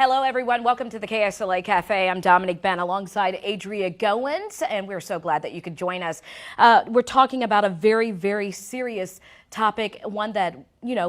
Hello, everyone. Welcome to the KSLA Cafe. I'm Dominique Ben alongside Adria Goins, and we're so glad that you could join us. We're talking about a very, very serious topic, one that,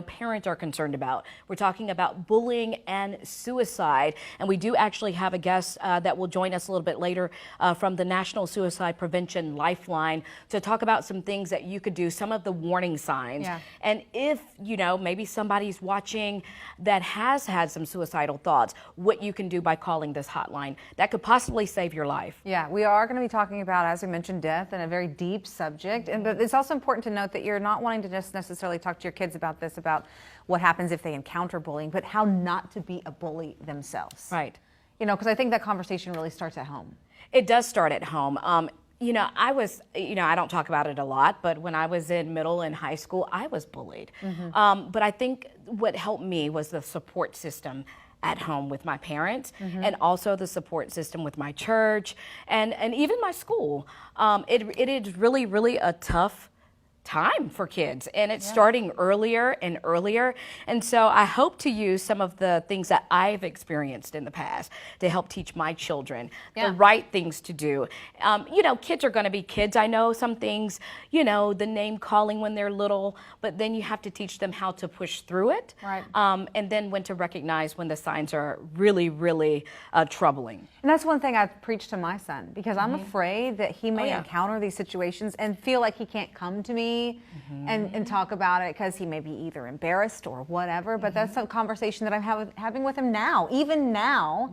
parents are concerned about. We're talking about bullying and suicide, and we do actually have a guest that will join us a little bit later from the National Suicide Prevention Lifeline to talk about some things that you could do, some of the warning signs. Yeah. And if, maybe somebody's watching that has had some suicidal thoughts, what you can do by calling this hotline that could possibly save your life. Yeah, we are going to be talking about, as we mentioned, death and a very deep subject. But it's also important to note that you're not wanting to just necessarily talk to your kids about this, about what happens if they encounter bullying, but how not to be a bully themselves. Right. Because I think that conversation really starts at home. It does start at home. I don't talk about it a lot, but when I was in middle and high school, I was bullied. But I think what helped me was the support system at home with my parents and also the support system with my church and even my school. It is really, really a tough time for kids, and it's starting earlier and earlier. And so I hope to use some of the things that I've experienced in the past to help teach my children the right things to do. Kids are going to be kids. I know some things, the name calling when they're little, but then you have to teach them how to push through it. Right. And then when to recognize when the signs are really, really troubling. And that's one thing I've preached to my son, because I'm afraid that he may encounter these situations and feel like he can't come to me and talk about it because he may be either embarrassed or whatever. But that's a conversation that I'm having with him now, even now,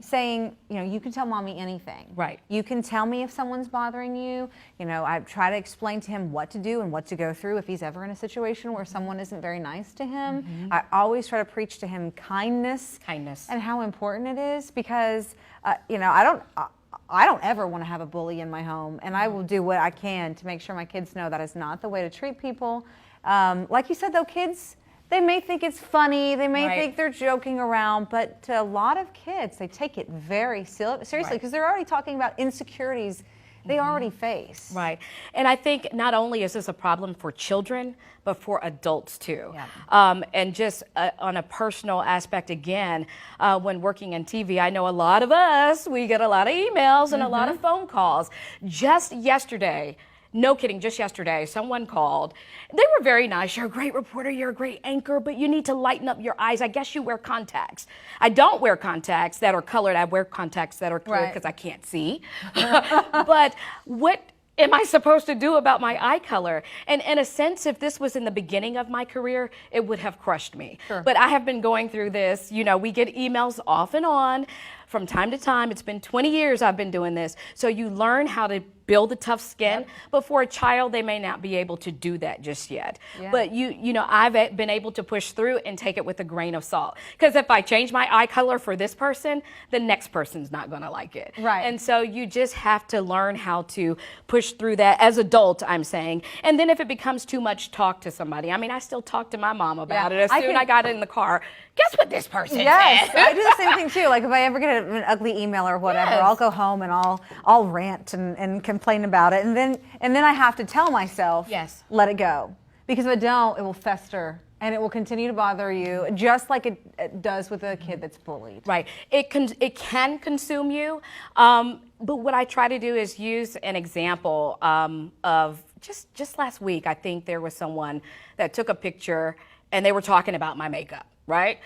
saying, you can tell mommy anything. Right. You can tell me if someone's bothering you. I try to explain to him what to do and what to go through if he's ever in a situation where someone isn't very nice to him. I always try to preach to him kindness and how important it is, because I don't ever want to have a bully in my home, and I will do what I can to make sure my kids know that is not the way to treat people. Like you said, though, kids, they may think it's funny, they may think they're joking around, but to a lot of kids, they take it very seriously because they're already talking about insecurities they already face. Right. And I think not only is this a problem for children, but for adults too. Yeah. And just on a personal aspect, again, when working in TV, I know a lot of us, we get a lot of emails and a lot of phone calls. Just yesterday, no kidding, just yesterday, someone called. They were very nice. You're a great reporter, you're a great anchor, but you need to lighten up your eyes. I guess you wear contacts. I don't wear contacts that are colored. I wear contacts that are clear because I can't see. But what am I supposed to do about my eye color? And in a sense, if this was in the beginning of my career, it would have crushed me. Sure. But I have been going through this. We get emails off and on from time to time. It's been 20 years I've been doing this. So you learn how to build a tough skin, but for a child, they may not be able to do that just yet. But I've been able to push through and take it with a grain of salt. Because if I change my eye color for this person, the next person's not gonna like it. Right. And so you just have to learn how to push through that as adults, I'm saying. And then if it becomes too much, talk to somebody. I mean, I still talk to my mom about it. As soon as I got in the car, guess what this person said? I do the same thing too. Like if I ever get an ugly email or whatever, I'll go home and I'll rant and complain about it, and then I have to tell myself, let it go, because if I don't, it will fester and it will continue to bother you, just like it does with a kid that's bullied. Right. It can consume you, but what I try to do is use an example of just last week. I think there was someone that took a picture and they were talking about my makeup, right?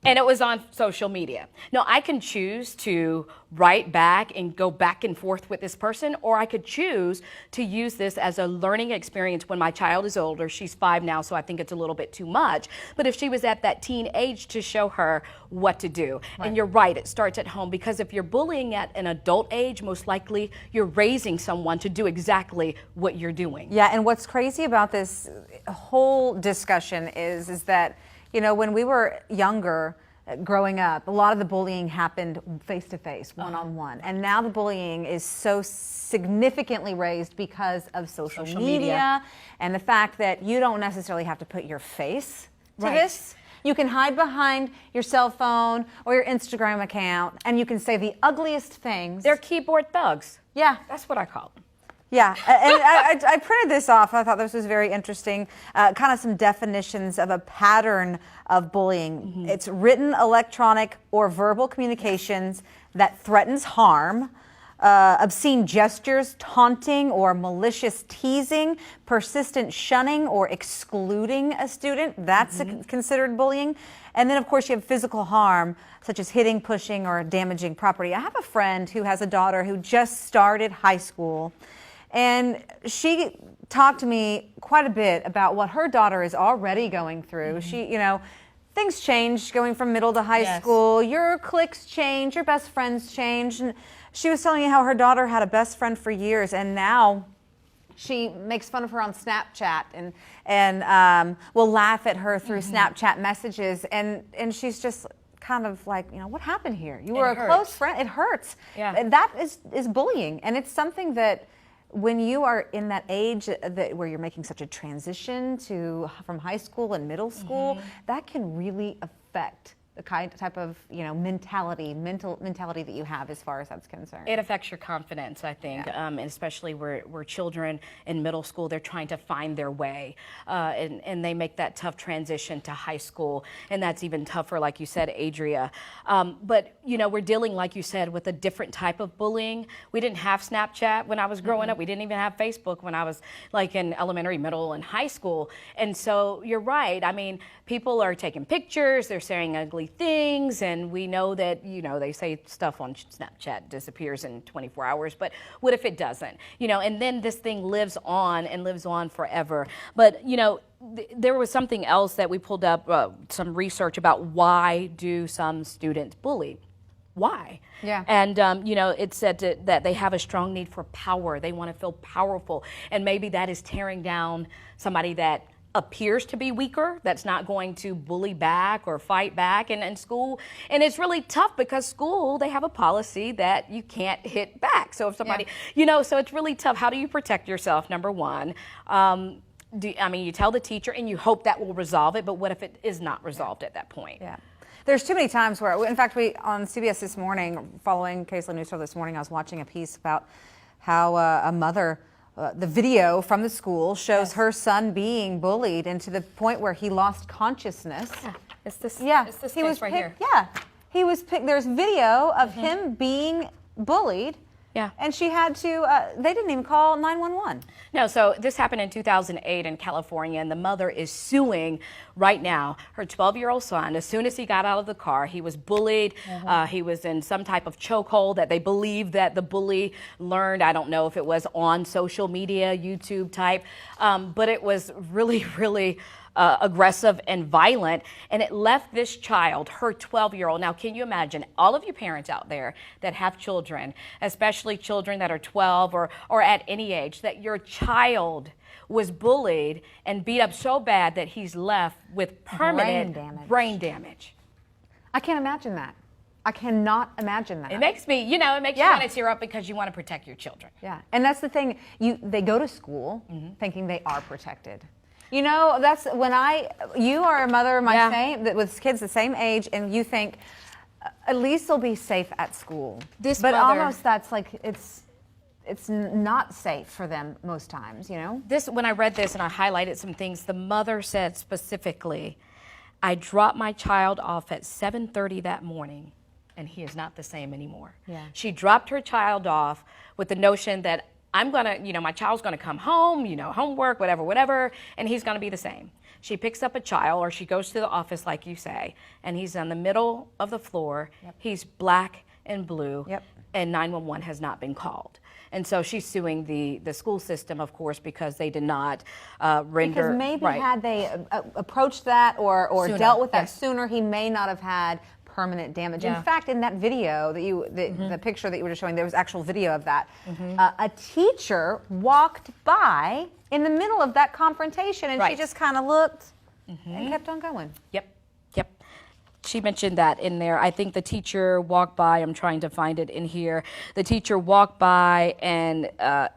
And it was on social media. Now, I can choose to write back and go back and forth with this person, or I could choose to use this as a learning experience when my child is older. She's 5 now, so I think it's a little bit too much. But if she was at that teen age, to show her what to do. And you're right, it starts at home, because if you're bullying at an adult age, most likely you're raising someone to do exactly what you're doing. Yeah, and what's crazy about this whole discussion is that when we were younger, growing up, a lot of the bullying happened face-to-face, one-on-one. And now the bullying is so significantly raised because of social media and the fact that you don't necessarily have to put your face to this. You can hide behind your cell phone or your Instagram account, and you can say the ugliest things. They're keyboard thugs. Yeah. That's what I call them. Yeah, and I printed this off. I thought this was very interesting. Kind of some definitions of a pattern of bullying. It's written, electronic, or verbal communications that threatens harm, obscene gestures, taunting or malicious teasing, persistent shunning or excluding a student. That's considered bullying. And then, of course, you have physical harm, such as hitting, pushing, or damaging property. I have a friend who has a daughter who just started high school. And she talked to me quite a bit about what her daughter is already going through. She, you know, things change going from middle to high school. Your cliques change, your best friends change. And she was telling me how her daughter had a best friend for years, and now she makes fun of her on Snapchat and will laugh at her through Snapchat messages. And she's just kind of like, you know, what happened here? You were a close friend. It hurts. Yeah. And that is bullying. And it's something that when you are in that age where you're making such a transition from high school and middle school, that can really affect the type of, you know, mental mentality that you have as far as that's concerned. It affects your confidence, I think, and especially where children in middle school, they're trying to find their way, and they make that tough transition to high school, and that's even tougher, like you said, Adria. But, you know, we're dealing, like you said, with a different type of bullying. We didn't have Snapchat when I was growing up. We didn't even have Facebook when I was like in elementary, middle, and high school. And so you're right. I mean, people are taking pictures, they're saying ugly things, and we know that, you know, they say stuff on Snapchat disappears in 24 hours, but what if it doesn't? You know, and then this thing lives on and lives on forever. But, you know, there was something else that we pulled up, some research about why do some students bully? Why? Yeah. And, you know, it said that they have a strong need for power. They want to feel powerful. And maybe that is tearing down somebody that appears to be weaker, that's not going to bully back or fight back in school. And it's really tough because school, they have a policy that you can't hit back. So if somebody, you know, so it's really tough. How do you protect yourself, number one? I mean, you tell the teacher and you hope that will resolve it, but what if it is not resolved at that point? Yeah. There's too many times where, in fact, on CBS this morning, following KSLA News Show this morning, I was watching a piece about how a mother, the video from the school shows her son being bullied, and to the point where he lost consciousness. Yeah, it's this. Yeah, it's this he case was right picked, here. Yeah, he was picked. There's video of him being bullied. Yeah. And she had to, they didn't even call 911. No, so this happened in 2008 in California, and the mother is suing right now her 12-year-old son. As soon as he got out of the car, he was bullied. He was in some type of chokehold that they believe that the bully learned. I don't know if it was on social media, YouTube type, but it was really, really aggressive and violent, and it left this child, her 12-year-old. Now, can you imagine all of you parents out there that have children, especially children that are 12 or at any age, that your child was bullied and beat up so bad that he's left with permanent brain damage. I can't imagine that. I cannot imagine that. It makes me, you know, it makes you want to tear up because you want to protect your children. Yeah, and that's the thing. They go to school thinking they are protected. You know, that's when you are a mother of my same, with kids the same age, and you think, at least they'll be safe at school. But almost that's like, it's not safe for them most times, you know? When I read this and I highlighted some things, the mother said specifically, I dropped my child off at 7:30 that morning, and he is not the same anymore. Yeah. She dropped her child off with the notion that I'm gonna, you know, my child's gonna come home, you know, homework, whatever, and he's gonna be the same. She picks up a child, or she goes to the office, like you say, and he's in the middle of the floor. He's black and blue, and 911 has not been called. And so she's suing the school system, of course, because they did not render. Because maybe had they approached that or dealt with that sooner, he may not have had permanent damage. In fact, in that video the picture that you were just showing, there was actual video of that. A teacher walked by in the middle of that confrontation, and she just kind of looked and kept on going. Yep. She mentioned that in there. I think the teacher walked by. I'm trying to find it in here. The teacher walked by and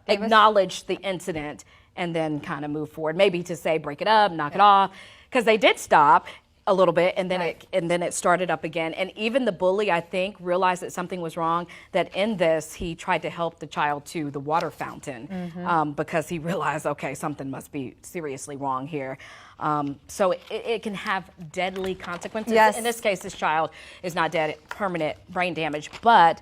acknowledged the incident and then kind of moved forward, maybe to say break it up, knock it off, because they did stop. a little bit, and then Right. it started up again. And even the bully, I think, realized that something was wrong. That in this, he tried to help the child to the water fountain because he realized, okay, something must be seriously wrong here. So it can have deadly consequences. Yes. In this case, this child is not dead, permanent brain damage, but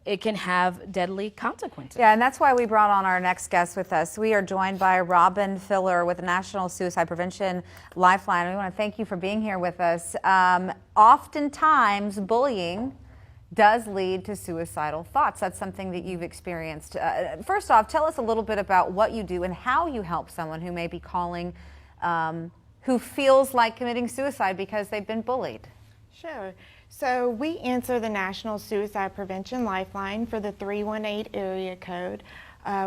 it can have deadly consequences. Yeah, and that's why we brought on our next guest with us. We are joined by Robin Filler with the National Suicide Prevention Lifeline. We want to thank you for being here with us. Oftentimes, bullying does lead to suicidal thoughts. That's something that you've experienced. First off, tell us a little bit about what you do and how you help someone who may be calling, who feels like committing suicide because they've been bullied. Sure. So we answer the National Suicide Prevention Lifeline for the 318 area code.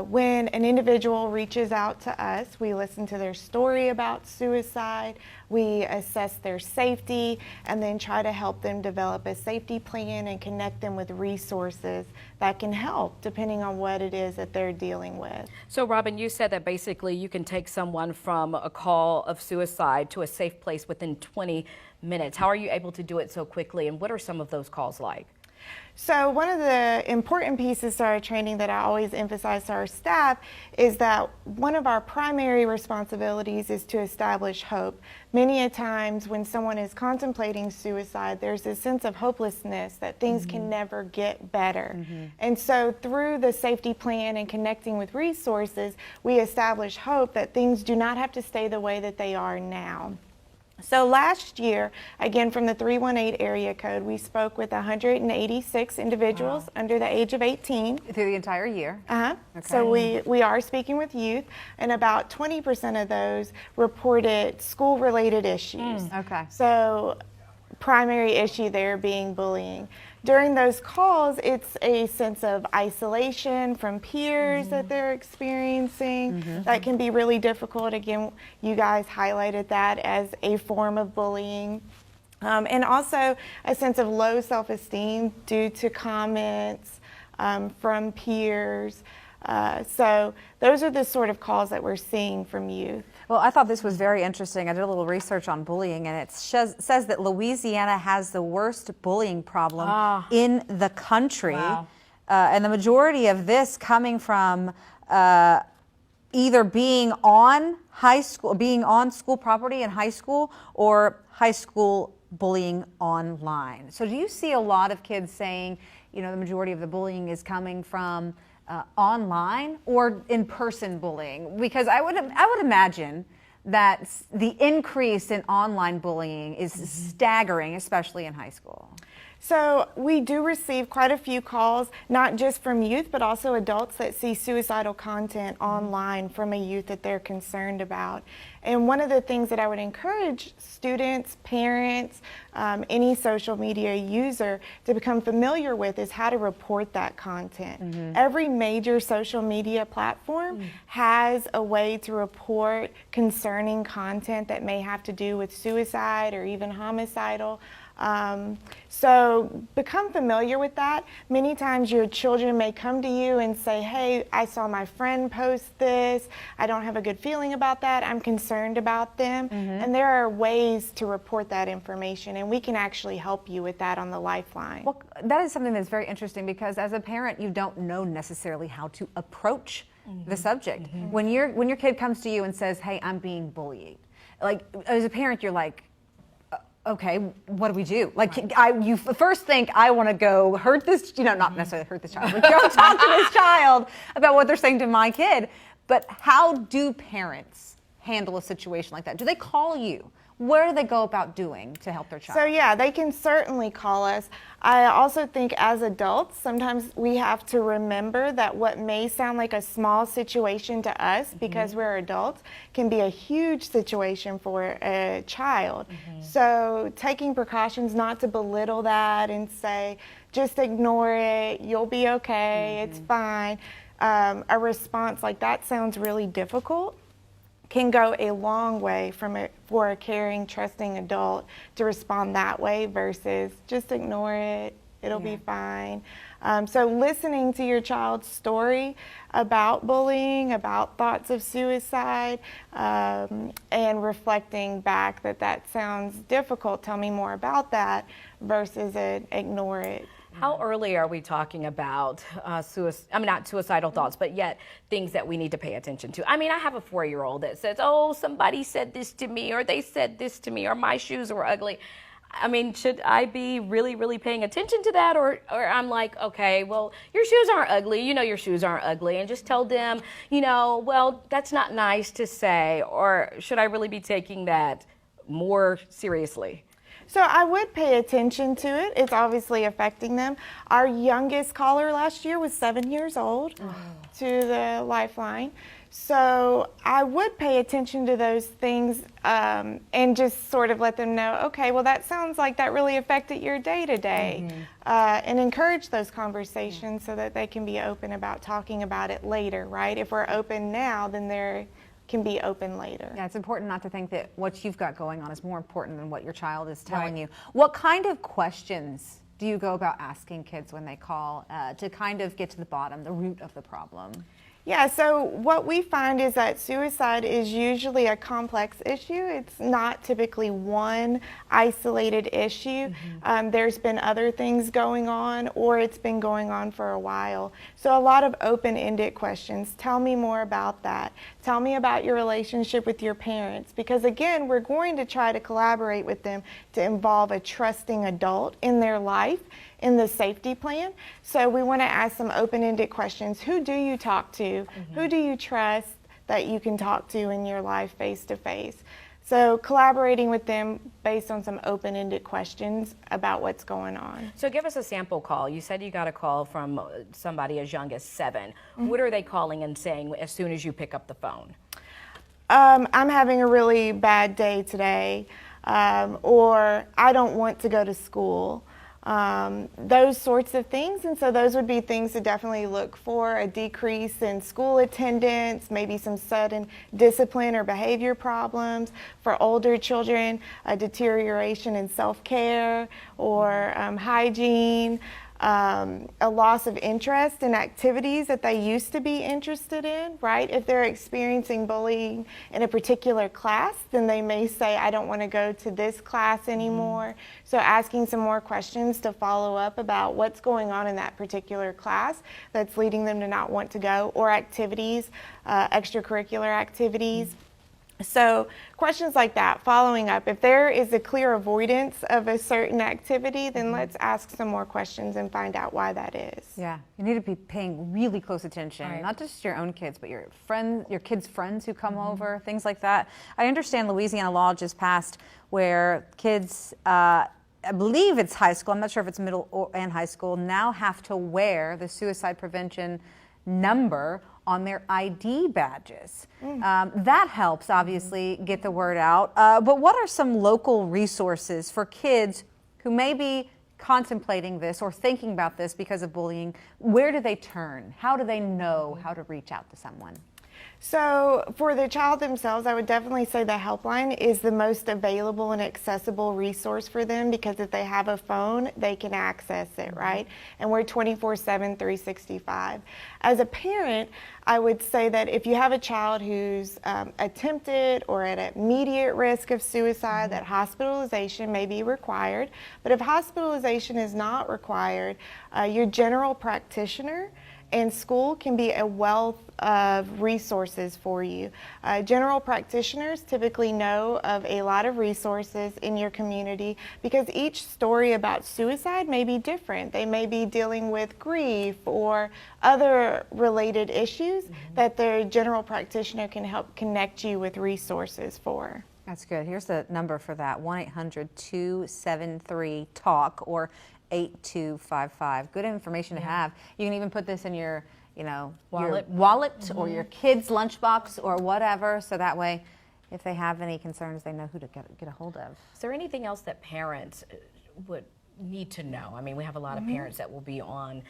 When an individual reaches out to us, we listen to their story about suicide, we assess their safety, and then try to help them develop a safety plan and connect them with resources that can help depending on what it is that they're dealing with. So Robin, you said that basically you can take someone from a call of suicide to a safe place within 20 minutes. How are you able to do it so quickly, and what are some of those calls like? So one of the important pieces to our training that I always emphasize to our staff is that one of our primary responsibilities is to establish hope. Many a times when someone is contemplating suicide, there's this sense of hopelessness that things can never get better. And so through the safety plan and connecting with resources, we establish hope that things do not have to stay the way that they are now. So last year, again from the 318 area code, we spoke with 186 individuals under the age of 18. Through the entire year? Uh-huh. Okay. So we are speaking with youth, and about 20% of those reported school-related issues. Okay. So primary issue there being bullying. During those calls, it's a sense of isolation from peers that they're experiencing. That can be really difficult. Again, you guys highlighted that as a form of bullying. And also a sense of low self-esteem due to comments from peers. So those are the sort of calls that we're seeing from youth. Well, I thought this was very interesting. I did a little research on bullying, and it says that Louisiana has the worst bullying problem in the country. Wow. And the majority of this coming from either being on school property in high school, or high school bullying online. So do you see a lot of kids saying, you know, the majority of the bullying is coming from online or in-person bullying? Because I would imagine that the increase in online bullying is staggering, especially in high school. So we do receive quite a few calls, not just from youth, but also adults that see suicidal content online from a youth that they're concerned about. And one of the things that I would encourage students, parents, any social media user to become familiar with is how to report that content. Every major social media platform has a way to report concerning content that may have to do with suicide or even homicidal. So become familiar with that. Many times your children may come to you and say, hey, I saw my friend post this. I don't have a good feeling about that. I'm concerned about them. And there are ways to report that information, and we can actually help you with that on the Lifeline. Well, that is something that's very interesting, because as a parent, you don't know necessarily how to approach the subject. When your kid comes to you and says, hey, I'm being bullied, like, as a parent, you're like, okay, what do we do? Like, you first think, I want to go hurt this, not necessarily hurt this child, but go talk to this child about what they're saying to my kid. But how do parents handle a situation like that? Do they call you? What do they go about doing to help their child? So yeah, they can certainly call us. I also think as adults, sometimes we have to remember that what may sound like a small situation to us because we're adults can be a huge situation for a child. So taking precautions not to belittle that and say, just ignore it, you'll be okay, it's fine. A response like that sounds really difficult, can go a long way for a caring, trusting adult to respond that way versus just ignore it, It'll be fine. So listening to your child's story about bullying, about thoughts of suicide, and reflecting back that sounds difficult, tell me more about that, versus ignore it. How early are we talking about not suicidal thoughts, but yet things that we need to pay attention to? I mean, I have a 4-year-old that says, oh, somebody said this to me, or they said this to me, or my shoes were ugly. I mean, should I be really, really paying attention to that? Or I'm like, okay, well, your shoes aren't ugly. You know your shoes aren't ugly. And just tell them, well, that's not nice to say. Or should I really be taking that more seriously? So I would pay attention to it. It's obviously affecting them. Our youngest caller last year was 7 years old to the Lifeline. So I would pay attention to those things and just sort of let them know, okay, well, that sounds like that really affected your day-to-day, and encourage those conversations so that they can be open about talking about it later, right? If we're open now, then they're can be open later. Yeah, it's important not to think that what you've got going on is more important than what your child is telling you. What kind of questions do you go about asking kids when they call to kind of get to the bottom, the root of the problem? Yeah, so what we find is that suicide is usually a complex issue. It's not typically one isolated issue. There's been other things going on, or it's been going on for a while. So a lot of open-ended questions. Tell me more about that. Tell me about your relationship with your parents. Because again, we're going to try to collaborate with them to involve a trusting adult in their life, in the safety plan. So we want to ask some open-ended questions. Who do you talk to? Who do you trust that you can talk to in your life face-to-face? So collaborating with them based on some open-ended questions about what's going on. So give us a sample call. You said you got a call from somebody as young as 7. What are they calling and saying as soon as you pick up the phone? I'm having a really bad day today, or I don't want to go to school. Those sorts of things. And so those would be things to definitely look for: a decrease in school attendance, maybe some sudden discipline or behavior problems. For older children, a deterioration in self-care or hygiene. A loss of interest in activities that they used to be interested in, right? If they're experiencing bullying in a particular class, then they may say, I don't want to go to this class anymore. So asking some more questions to follow up about what's going on in that particular class that's leading them to not want to go, or activities, extracurricular activities. So questions like that, following up. If there is a clear avoidance of a certain activity, then let's ask some more questions and find out why that is. Yeah, you need to be paying really close attention, not just your own kids, but your friends, your kids' friends who come over, things like that. I understand Louisiana law just passed where kids, I believe it's high school, I'm not sure if it's middle and high school, now have to wear the suicide prevention number on their ID badges. That helps, obviously, get the word out. But what are some local resources for kids who may be contemplating this or thinking about this because of bullying? Where do they turn? How do they know how to reach out to someone? So for the child themselves, I would definitely say the helpline is the most available and accessible resource for them, because if they have a phone, they can access it, right? And we're 24/7, 365. As a parent, I would say that if you have a child who's attempted or at immediate risk of suicide, that hospitalization may be required. But if hospitalization is not required, your general practitioner and school can be a wealth of resources for you. General practitioners typically know of a lot of resources in your community, because each story about suicide may be different. They may be dealing with grief or other related issues that their general practitioner can help connect you with resources for. That's good. Here's the number for that: 1-800-273-TALK or 8255. Good information to have. You can even put this in your, wallet or your kid's lunchbox or whatever, so that way if they have any concerns, they know who to get a hold of. Is there anything else that parents would need to know? I mean, we have a lot of parents that will be on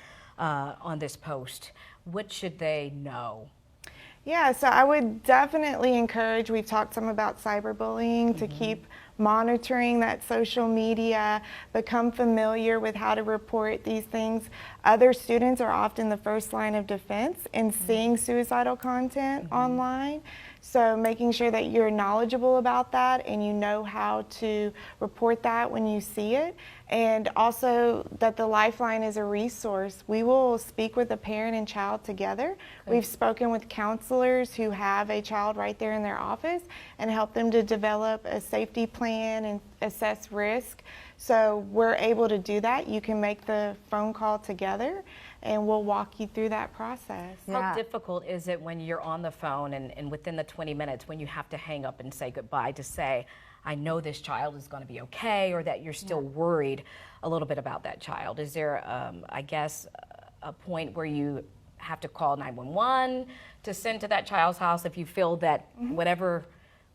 this post. What should they know? Yeah, so I would definitely encourage, we've talked some about cyberbullying, to keep monitoring that social media, become familiar with how to report these things. Other students are often the first line of defense in seeing suicidal content online. So making sure that you're knowledgeable about that and you know how to report that when you see it. And also that the Lifeline is a resource. We will speak with the parent and child together. We've spoken with counselors who have a child right there in their office and help them to develop a safety plan and assess risk. So we're able to do that. You can make the phone call together and we'll walk you through that process. How difficult is it when you're on the phone and within the 20 minutes when you have to hang up and say goodbye to say, I know this child is going to be okay, or that you're still worried a little bit about that child? Is there, I guess, a point where you have to call 911 to send to that child's house if you feel that whatever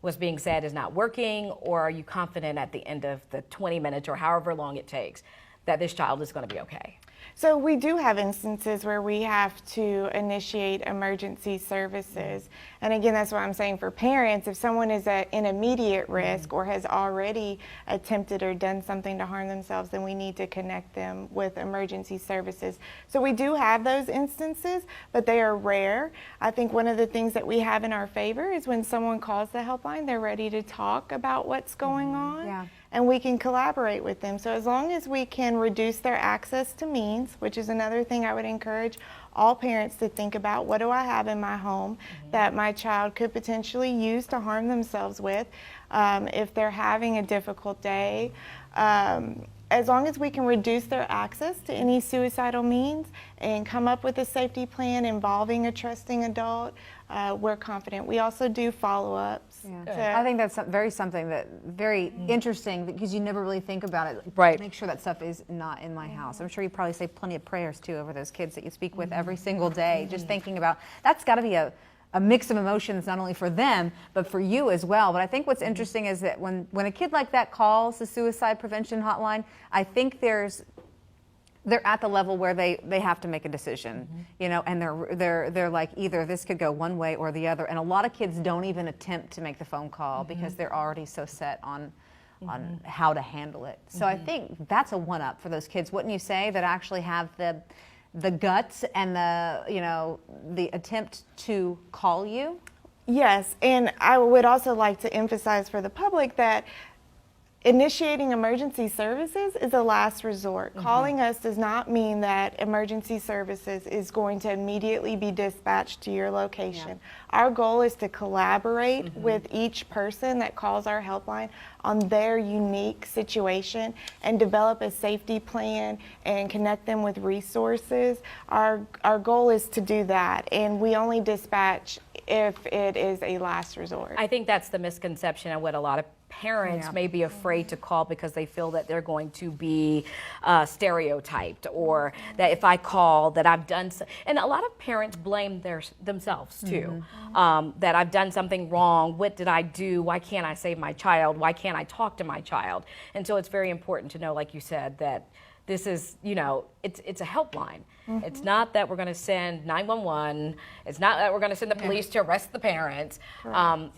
was being said is not working, or are you confident at the end of the 20 minutes or however long it takes that this child is going to be okay? So we do have instances where we have to initiate emergency services. And again, that's what I'm saying for parents. If someone is at an immediate risk or has already attempted or done something to harm themselves, then we need to connect them with emergency services. So we do have those instances, but they are rare. I think one of the things that we have in our favor is when someone calls the helpline, they're ready to talk about what's going on. Yeah. And we can collaborate with them. So as long as we can reduce their access to means, which is another thing I would encourage all parents to think about, what do I have in my home that my child could potentially use to harm themselves with if they're having a difficult day. As long as we can reduce their access to any suicidal means and come up with a safety plan involving a trusting adult, we're confident. We also do follow-ups. Yeah. I think that's very interesting, because you never really think about it. Right. Make sure that stuff is not in my house. I'm sure you probably say plenty of prayers too over those kids that you speak with every single day. Just thinking about, that's got to be a mix of emotions, not only for them, but for you as well. But I think what's interesting is that when a kid like that calls the suicide prevention hotline, I think they're at the level where they have to make a decision, and they're like, either this could go one way or the other. And a lot of kids don't even attempt to make the phone call because they're already so set on how to handle it. So I think that's a one-up for those kids, wouldn't you say, that actually have the guts and the attempt to call you? Yes, and I would also like to emphasize for the public that initiating emergency services is a last resort. Calling us does not mean that emergency services is going to immediately be dispatched to your location. Our goal is to collaborate with each person that calls our helpline on their unique situation and develop a safety plan and connect them with resources. Our goal is to do that, and we only dispatch if it is a last resort. I think that's the misconception of what a lot of parents may be afraid to call, because they feel that they're going to be stereotyped, or that if I call that I've done and a lot of parents blame themselves too, that I've done something wrong. What did I do? Why can't I save my child? Why can't I talk to my child? And so it's very important to know, like you said, that this is, it's a helpline. It's not that we're going to send 911. It's not that we're going to send the police to arrest the parents.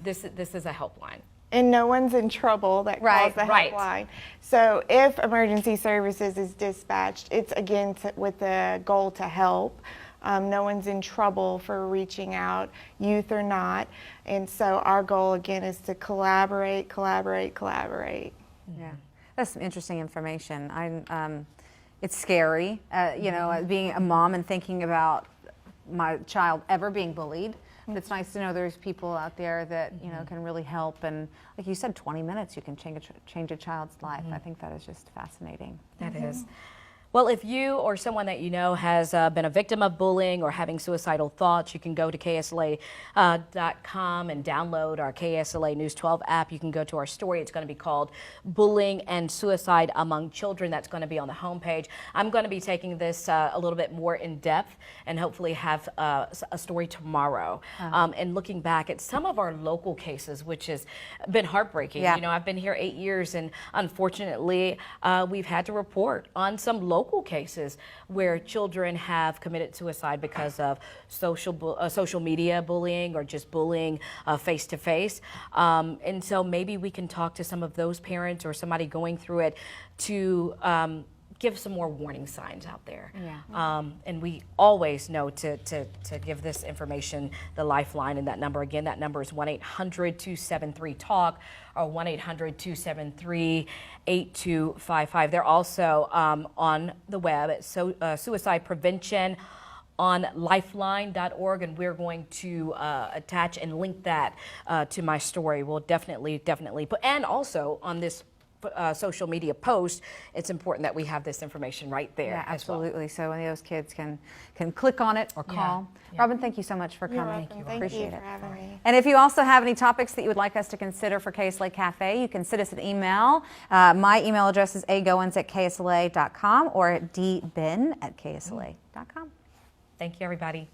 This is a helpline. And no one's in trouble that calls the helpline. So if emergency services is dispatched, it's again with the goal to help. No one's in trouble for reaching out, youth or not. And so our goal again is to collaborate. Yeah, that's some interesting information. It's scary, being a mom and thinking about my child ever being bullied. But it's nice to know there's people out there that can really help, and like you said, 20 minutes you can change a child's life. I think that is just fascinating. That is. Well, if you or someone that you know has been a victim of bullying or having suicidal thoughts, you can go to KSLA.com and download our KSLA News 12 app. You can go to our story. It's going to be called Bullying and Suicide Among Children. That's going to be on the homepage. I'm going to be taking this a little bit more in depth and hopefully have a story tomorrow. And looking back at some of our local cases, which has been heartbreaking. I've been here 8 years, and unfortunately, we've had to report on some local local cases where children have committed suicide because of social media bullying or just bullying face to face. And so maybe we can talk to some of those parents or somebody going through it to give some more warning signs out there. Yeah. And we always know to give this information, the Lifeline, and that number again, that number is 1-800-273-TALK or 1-800-273-8255. They're also on the web at Suicide Prevention on lifeline.org, and we're going to attach and link that to my story. We'll definitely put, and also on this social media post, it's important that we have this information right there. Yeah, as well. absolutely. So any of those kids can click on it or call. Yeah. Robin, thank you so much for You're coming. welcome. Appreciate Thank you it. for having me. And if you also have any topics that you would like us to consider for KSLA Cafe, you can send us an email. My email address is agoins@ksla.com or dben@ksla.com. Thank you, everybody.